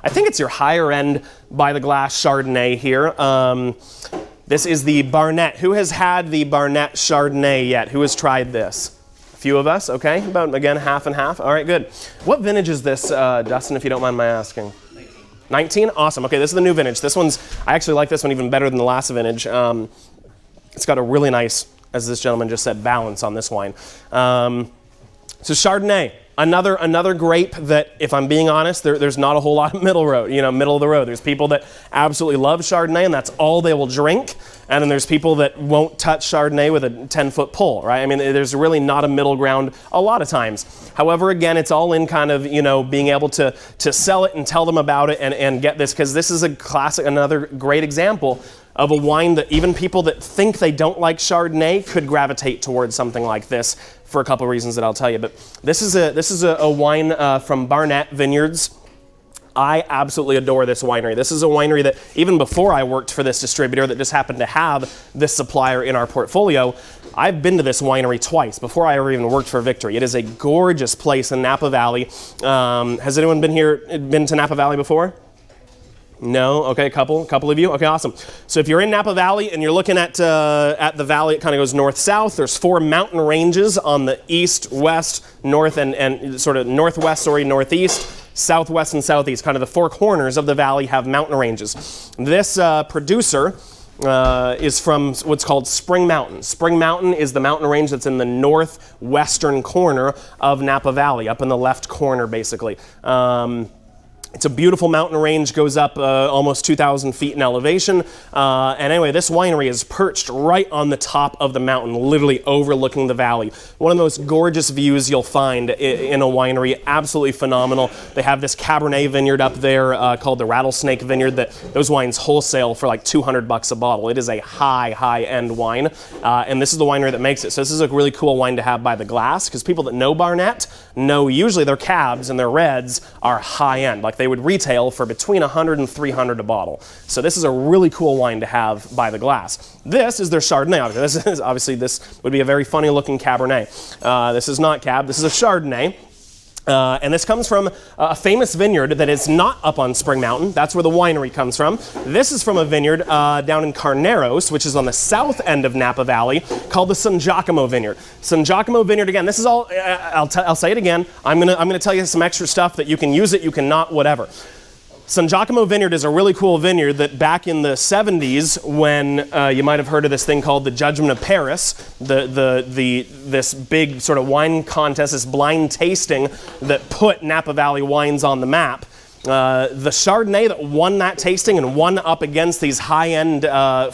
I think it's your higher end by the glass Chardonnay here. This is the Barnett. Who has had the Barnett Chardonnay yet? Who has tried this? A few of us, okay. About, again, half and half. All right, good. What vintage is this, Dustin, if you don't mind my asking? 19? Awesome. Okay, this is the new vintage. This one's, I actually like this one even better than the last vintage. It's got a really nice, as this gentleman just said, balance on this wine. So Chardonnay, another grape that, if I'm being honest, there's not a whole lot of middle of the road. There's people that absolutely love Chardonnay and that's all they will drink. And then there's people that won't touch Chardonnay with a 10-foot pole, right? I mean, there's really not a middle ground a lot of times. However, again, it's all in kind of, being able to sell it and tell them about it and get this, because this is a classic, another great example of a wine that even people that think they don't like Chardonnay could gravitate towards something like this for a couple of reasons that I'll tell you. But this is a wine from Barnett Vineyards. I absolutely adore this winery. This is a winery that even before I worked for this distributor that just happened to have this supplier in our portfolio, I've been to this winery twice before I ever even worked for Victory. It is a gorgeous place in Napa Valley. Has anyone been to Napa Valley before? No? Okay, a couple of you? Okay, awesome. So if you're in Napa Valley and you're looking at the valley, it kind of goes north-south. There's 4 mountain ranges on the east, west, north, and sort of northwest, northeast, southwest, and southeast. Kind of the 4 corners of the valley have mountain ranges. This producer is from what's called Spring Mountain. Spring Mountain is the mountain range that's in the northwestern corner of Napa Valley, up in the left corner, basically. It's a beautiful mountain range, goes up almost 2,000 feet in elevation. And anyway, this winery is perched right on the top of the mountain, literally overlooking the valley. One of the most gorgeous views you'll find in a winery, absolutely phenomenal. They have this Cabernet vineyard up there called the Rattlesnake Vineyard that those wines wholesale for like $200 a bottle. It is a high-end wine, and this is the winery that makes it. So this is a really cool wine to have by the glass, because people that know Barnett know usually their cabs and their reds are high-end. Like they would retail for between $100 and $300 a bottle. So this is a really cool wine to have by the glass. This is their Chardonnay. Obviously this would be a very funny looking Cabernet. This is not Cab, this is a Chardonnay. And this comes from a famous vineyard that is not up on Spring Mountain. That's where the winery comes from. This is from a vineyard down in Carneros, which is on the south end of Napa Valley, called the San Giacomo Vineyard. San Giacomo Vineyard, again, this is all, I'll say it again. I'm gonna tell you some extra stuff that you can use it, you can not, whatever. San Giacomo Vineyard is a really cool vineyard that back in the 70s, when you might have heard of this thing called the Judgement of Paris, this big sort of wine contest, this blind tasting that put Napa Valley wines on the map. The Chardonnay that won that tasting and won up against these high-end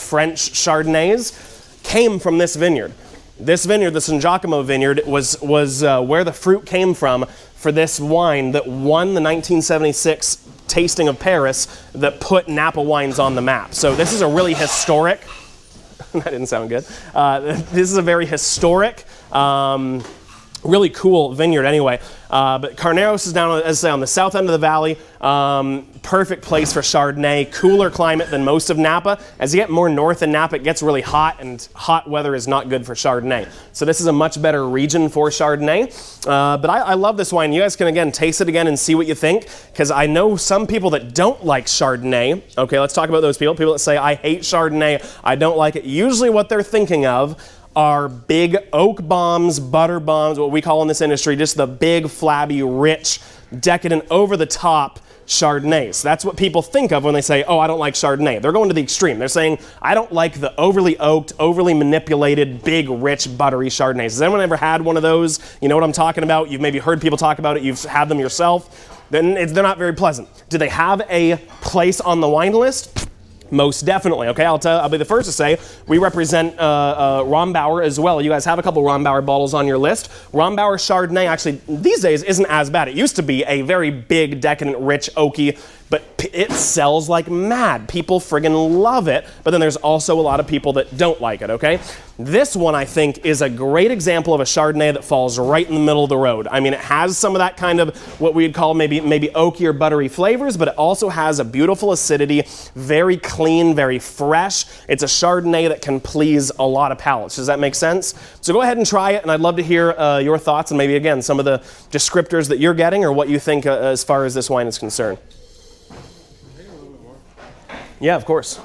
French Chardonnays came from this vineyard. This vineyard, the San Giacomo Vineyard, was where the fruit came from for this wine that won the 1976 tasting of Paris that put Napa wines on the map. So this is a really historic, that didn't sound good. This is a very historic, really cool vineyard anyway. But Carneros is down, as I say, on the south end of the valley. Perfect place for Chardonnay. Cooler climate than most of Napa. As you get more north in Napa, it gets really hot, and hot weather is not good for Chardonnay. So this is a much better region for Chardonnay. But I love this wine. You guys can, again, taste it again and see what you think, because I know some people that don't like Chardonnay. Okay, let's talk about those people. People that say, I hate Chardonnay, I don't like it. Usually what they're thinking of are big oak bombs, butter bombs, what we call in this industry, just the big, flabby, rich, decadent, over-the-top Chardonnays. That's what people think of when they say, oh, I don't like Chardonnay. They're going to the extreme. They're saying, I don't like the overly oaked, overly manipulated, big, rich, buttery Chardonnays. Has anyone ever had one of those? You know what I'm talking about? You've maybe heard people talk about it. You've had them yourself. Then they're not very pleasant. Do they have a place on the wine list? Most definitely, okay? I'll be the first to say we represent Rombauer as well. You guys have a couple Rombauer bottles on your list. Rombauer Chardonnay actually these days isn't as bad. It used to be a very big, decadent, rich, oaky, but it sells like mad. People friggin' love it, but then there's also a lot of people that don't like it, okay? This one, I think, is a great example of a Chardonnay that falls right in the middle of the road. I mean, it has some of that kind of what we'd call maybe oaky or buttery flavors, but it also has a beautiful acidity, very clean, very fresh. It's a Chardonnay that can please a lot of palates. Does that make sense? So go ahead and try it, and I'd love to hear your thoughts and maybe, again, some of the descriptors that you're getting or what you think as far as this wine is concerned. Yeah, of course.